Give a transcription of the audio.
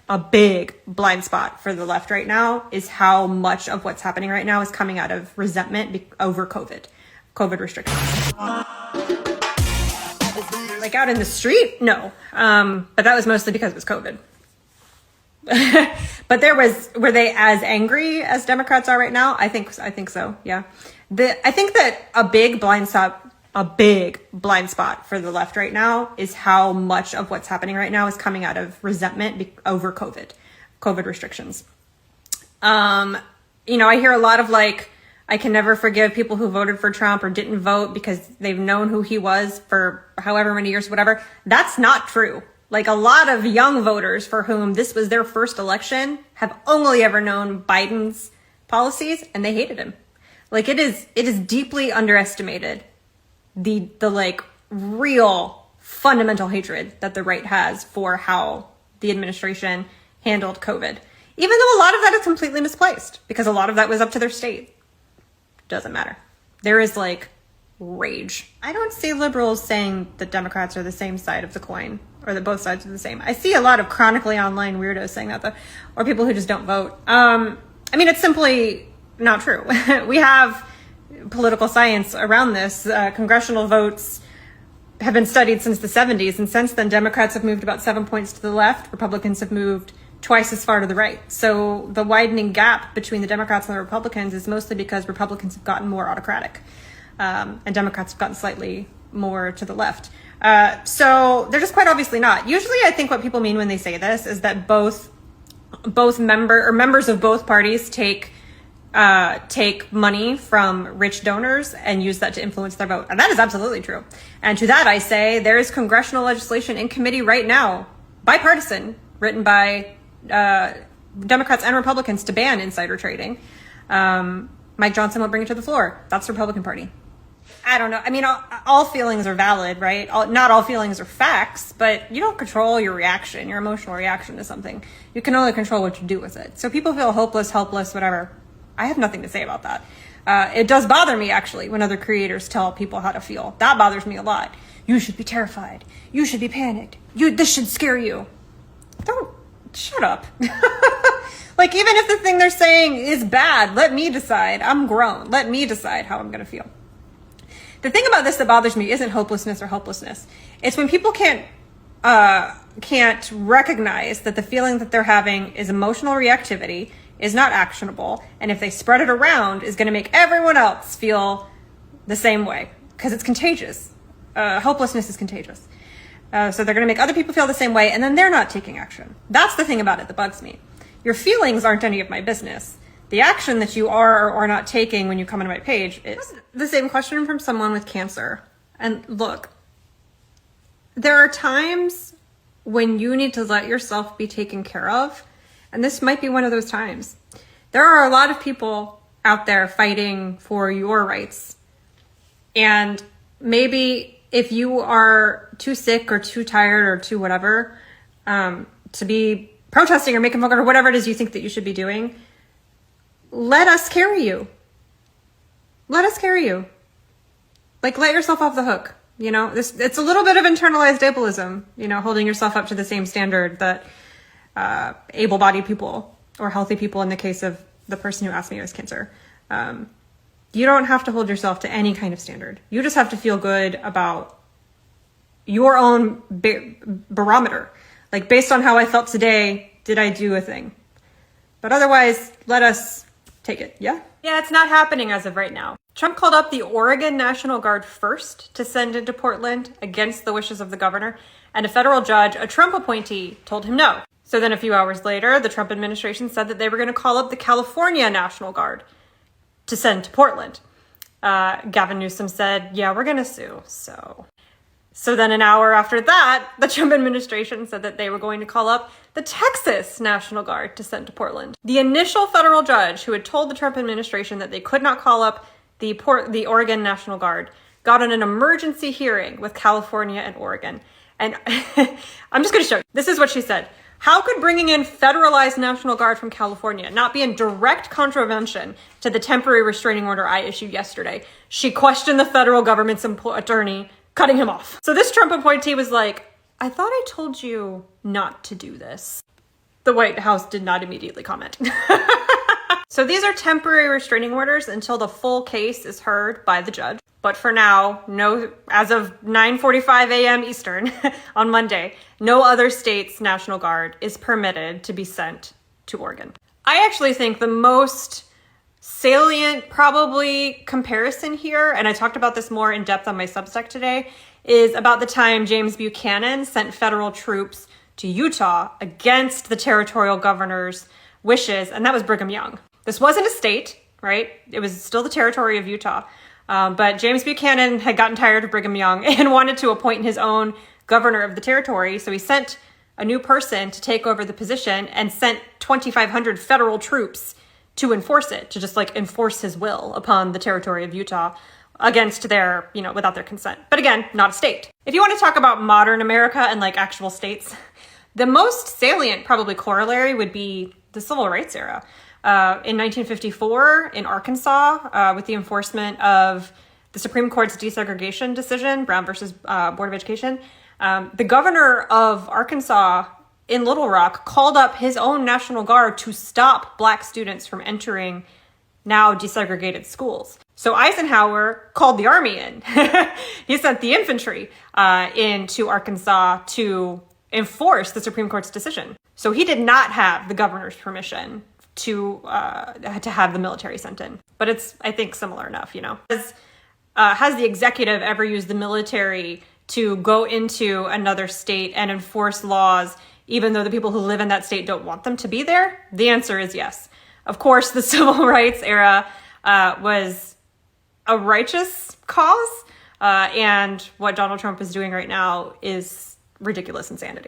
a big blind spot for the left right now is how much of what's happening right now is coming out of resentment over COVID restrictions. Like out in the street? No. But that was mostly because it was COVID. But were they as angry as Democrats are right now? I think so. Yeah. I think that a big blind spot for the left right now is how much of what's happening right now is coming out of resentment over COVID restrictions. I hear a lot of like, I can never forgive people who voted for Trump or didn't vote because they've known who he was for however many years, whatever. That's not true. Like a lot of young voters for whom this was their first election have only ever known Biden's policies and they hated him. Like it is deeply underestimated the like real fundamental hatred that the right has for how the administration handled COVID. Even though a lot of that is completely misplaced because a lot of that was up to their state. Doesn't matter. There is like rage. I don't see liberals saying that Democrats are the same side of the coin or that both sides are the same. I see a lot of chronically online weirdos saying that though, or people who just don't vote. It's simply not true. We have political science around this. Congressional votes have been studied since the 70s. And since then, Democrats have moved about 7 points to the left. Republicans have moved twice as far to the right. So the widening gap between the Democrats and the Republicans is mostly because Republicans have gotten more autocratic and Democrats have gotten slightly more to the left. So they're just quite obviously not. Usually I think what people mean when they say this is that both members of both parties take money from rich donors and use that to influence their vote. And that is absolutely true. And to that I say there is congressional legislation in committee right now, bipartisan, written by Democrats and Republicans to ban insider trading. Mike Johnson will bring it to the floor. That's the Republican Party. I don't know. I mean, all feelings are valid, right? Not all feelings are facts, but you don't control your reaction, your emotional reaction to something. You can only control what you do with it. So people feel hopeless, helpless, whatever. I have nothing to say about that. It does bother me, actually, when other creators tell people how to feel. That bothers me a lot. You should be terrified. You should be panicked. This should scare you. Don't. Shut up. Like, even if the thing they're saying is bad, let me decide. I'm grown. Let me decide how I'm going to feel. The thing about this that bothers me isn't hopelessness or helplessness. It's when people can't recognize that the feeling that they're having is emotional reactivity, is not actionable, and if they spread it around, is going to make everyone else feel the same way, because it's contagious. Hopelessness is contagious. So they're going to make other people feel the same way, and then they're not taking action. That's the thing about it that bugs me. Your feelings aren't any of my business. The action that you are or are not taking when you come into my page is. The same question from someone with cancer. And look, there are times when you need to let yourself be taken care of, and this might be one of those times. There are a lot of people out there fighting for your rights, and maybe if you are too sick or too tired or too whatever to be protesting or making or whatever it is you think that you should be doing, let us carry you. Let us carry you. Like, let yourself off the hook. It's a little bit of internalized ableism, holding yourself up to the same standard that able-bodied people or healthy people, in the case of the person who asked me with cancer, you don't have to hold yourself to any kind of standard. You just have to feel good about your own barometer. Like, based on how I felt today, did I do a thing? But otherwise, let us take it. Yeah? Yeah, it's not happening as of right now. Trump called up the Oregon National Guard first to send into Portland against the wishes of the governor, and a federal judge, a Trump appointee, told him no. So then a few hours later, the Trump administration said that they were going to call up the California National Guard to send to Portland. Gavin Newsom said, yeah, we're going to sue. So then an hour after that, the Trump administration said that they were going to call up the Texas National Guard to send to Portland. The initial federal judge who had told the Trump administration that they could not call up the Oregon National Guard got on an emergency hearing with California and Oregon. And I'm just going to show you. This is what she said. How could bringing in federalized National Guard from California not be in direct contravention to the temporary restraining order I issued yesterday? She questioned the federal government's attorney, cutting him off. So this Trump appointee was like, I thought I told you not to do this. The White House did not immediately comment. So these are temporary restraining orders until the full case is heard by the judge. But for now, no, as of 9:45 a.m. Eastern on Monday, no other state's National Guard is permitted to be sent to Oregon. I actually think the most salient, probably, comparison here, and I talked about this more in depth on my Substack today, is about the time James Buchanan sent federal troops to Utah against the territorial governor's wishes, and that was Brigham Young. This wasn't a state, right? It was still the territory of Utah. But James Buchanan had gotten tired of Brigham Young and wanted to appoint his own governor of the territory. So he sent a new person to take over the position and sent 2,500 federal troops to enforce it, to just like enforce his will upon the territory of Utah against their, without their consent. But again, not a state. If you want to talk about modern America and like actual states, the most salient probably corollary would be the Civil Rights era. In 1954, in Arkansas, with the enforcement of the Supreme Court's desegregation decision, Brown versus Board of Education, the governor of Arkansas in Little Rock called up his own National Guard to stop Black students from entering now desegregated schools. So Eisenhower called the army in. He sent the infantry into Arkansas to enforce the Supreme Court's decision. So he did not have the governor's permission to have the military sent in. But it's, I think, similar enough, Has the executive ever used the military to go into another state and enforce laws, even though the people who live in that state don't want them to be there? The answer is yes. Of course, the civil rights era was a righteous cause, and what Donald Trump is doing right now is ridiculous insanity.